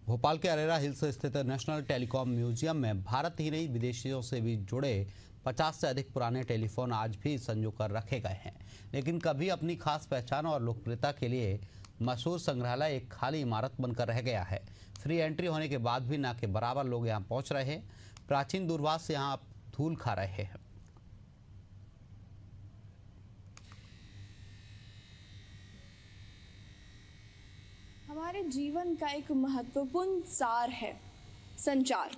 भोपाल के अरेरा हिल्स स्थित national telecom museum में भारत ही नहीं विदेशियों से भी जुड़े 50 से अधिक पुराने टेलीफोन आज भी संजो कर रखे गए हैं। लेकिन कभी अपनी खास पहचान और लोकप्रियता के लिए मशहूर संग्रहालय एक खाली इमारत बनकर रह गया है। फ्री एंट्री होने के बाद भी ना के बराबर लोग यहाँ पहुँच रहे हैं। प्राचीन दूरभाष यहाँ धूल खा रहे हैं। हमारे जीवन का एक महत्वपूर्ण सार है संचार।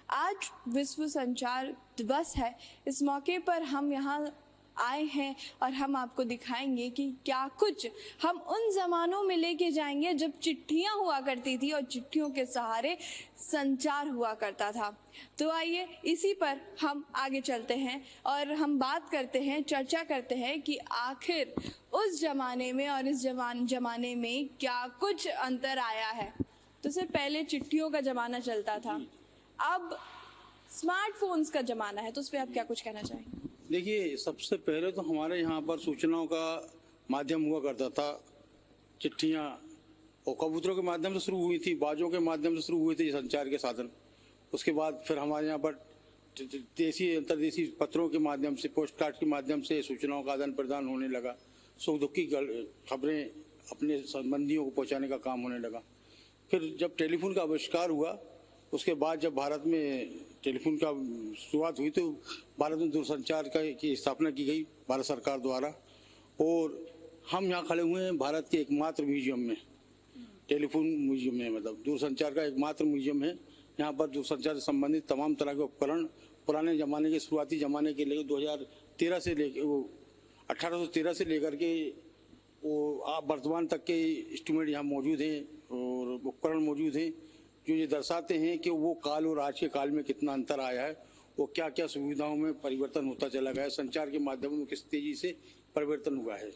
आज विश्व संचार दिवस है। इस मौके पर हम यहाँ आए हैं और हम आपको दिखाएंगे कि क्या कुछ हम उन ज़मानों में लेके जाएंगे जब चिट्ठियाँ हुआ करती थी और चिट्ठियों के सहारे संचार हुआ करता था। तो आइए इसी पर हम आगे चलते हैं और हम बात करते हैं, चर्चा करते हैं कि आखिर उस ज़माने में और इस ज़माने में क्या कुछ अंतर आया है। तो सिर्फ पहले चिट्ठियों का ज़माना चलता था, अब स्मार्टफोन्स का ज़माना है। तो उस पर आप क्या कुछ कहना चाहेंगे? देखिए, सबसे पहले तो हमारे यहाँ पर सूचनाओं का माध्यम हुआ करता था चिट्ठियाँ, और कबूतरों के माध्यम से शुरू हुई थी, बाजों के माध्यम से शुरू हुए थे संचार के साधन। उसके बाद फिर हमारे यहाँ पर देसी अंतर्देशी पत्रों के माध्यम से, पोस्ट कार्ड के माध्यम से सूचनाओं का आदान प्रदान होने लगा। सुख दुख की खबरें अपने संबंधियों को पहुँचाने का काम होने लगा। फिर जब टेलीफोन का आविष्कार हुआ, उसके बाद जब भारत में टेलीफोन का शुरुआत हुई तो भारत में दूरसंचार की स्थापना की गई भारत सरकार द्वारा। और हम यहाँ खड़े हुए हैं भारत के एकमात्र म्यूजियम में, टेलीफोन म्यूजियम में, मतलब दूरसंचार का एकमात्र म्यूजियम है। यहाँ पर दूरसंचार से संबंधित तमाम तरह के उपकरण पुराने ज़माने के, शुरुआती ज़माने के लेकर 2013 से लेकर 1813 से लेकर के वो वर्तमान तक के इंस्ट्रूमेंट यहाँ मौजूद हैं और उपकरण मौजूद हैं, जो ये दर्शाते हैं कि वो काल और आज के काल में कितना अंतर आया है, वो क्या क्या सुविधाओं में परिवर्तन होता चला गया है, संचार के माध्यमों में किस तेजी से परिवर्तन हुआ है।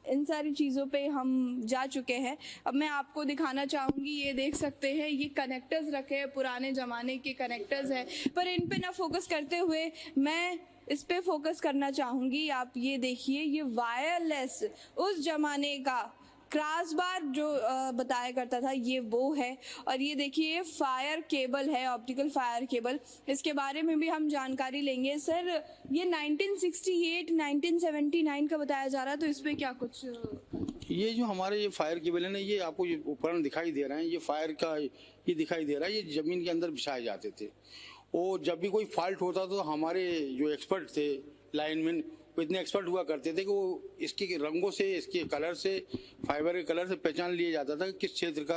इन सारी चीज़ों पे हम जा चुके हैं। अब मैं आपको दिखाना चाहूँगी, ये देख सकते हैं, ये कनेक्टर्स रखे हैं, पुराने ज़माने के कनेक्टर्स हैं, पर इन पे ना फोकस करते हुए मैं इस पे फोकस करना चाहूँगी। आप ये देखिए, ये वायरलेस उस ज़माने का क्रॉसबार जो बताया करता था, ये वो है। और ये देखिए, फायर केबल है, ऑप्टिकल फायर केबल। इसके बारे में भी हम जानकारी लेंगे। सर, ये 1968 1979 का बताया जा रहा है, तो इस पे क्या कुछ? ये जो हमारे ये फायर केबल है ना, ये आपको ये उपकरण दिखाई दे रहे हैं, ये फायर का ये दिखाई दे रहा है, ये जमीन के अंदर बिछाए जाते थे। और जब भी कोई फॉल्ट होता तो हमारे जो एक्सपर्ट थे, लाइनमैन, वो इतने एक्सपर्ट हुआ करते थे कि वो इसके रंगों से, इसके कलर से, फाइबर के कलर से पहचान लिया जाता था कि किस क्षेत्र का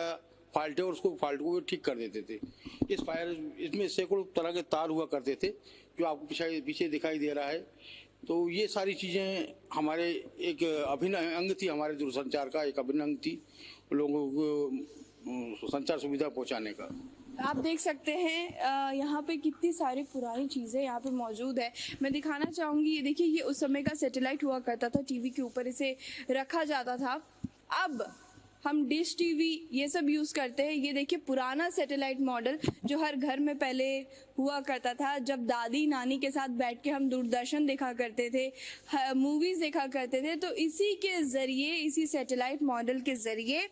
फॉल्ट है, और उसको फॉल्ट को ठीक कर देते थे। इसमें सैकड़ों तरह के तार हुआ करते थे, जो आपको पीछे दिखाई दे रहा है। तो ये सारी चीज़ें हमारे एक अभिन्न अंग थी, हमारे दूरसंचार का एक अभिन्न अंग थी, लोगों को संचार सुविधा पहुँचाने का। आप देख सकते हैं यहाँ पे कितनी सारी पुरानी चीज़ें यहाँ पे मौजूद है। मैं दिखाना चाहूँगी, ये देखिए, ये उस समय का सैटेलाइट हुआ करता था, टीवी के ऊपर इसे रखा जाता था। अब हम डिश टीवी ये सब यूज़ करते हैं। ये देखिए, पुराना सैटेलाइट मॉडल जो हर घर में पहले हुआ करता था। जब दादी नानी के साथ बैठ के हम दूरदर्शन देखा करते थे, मूवीज़ देखा करते थे, तो इसी के ज़रिए, इसी सैटेलाइट मॉडल के ज़रिए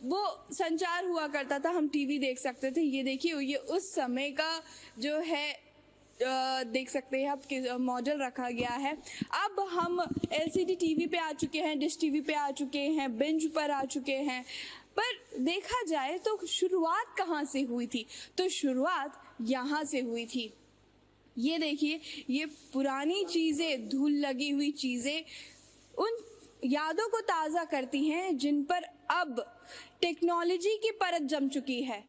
वो संचार हुआ करता था। हम टीवी देख सकते थे। ये देखिए, ये उस समय का जो है देख सकते हैं आप कि मॉडल रखा गया है। अब हम एलसीडी टीवी पे आ चुके हैं, डिश टीवी पे आ चुके हैं, बिंज पर आ चुके हैं। पर देखा जाए तो शुरुआत कहाँ से हुई थी? तो शुरुआत यहाँ से हुई थी। ये देखिए, ये पुरानी चीज़ें, धूल लगी हुई चीज़ें उन यादों को ताज़ा करती हैं जिन पर अब टेक्नोलॉजी की परत जम चुकी है।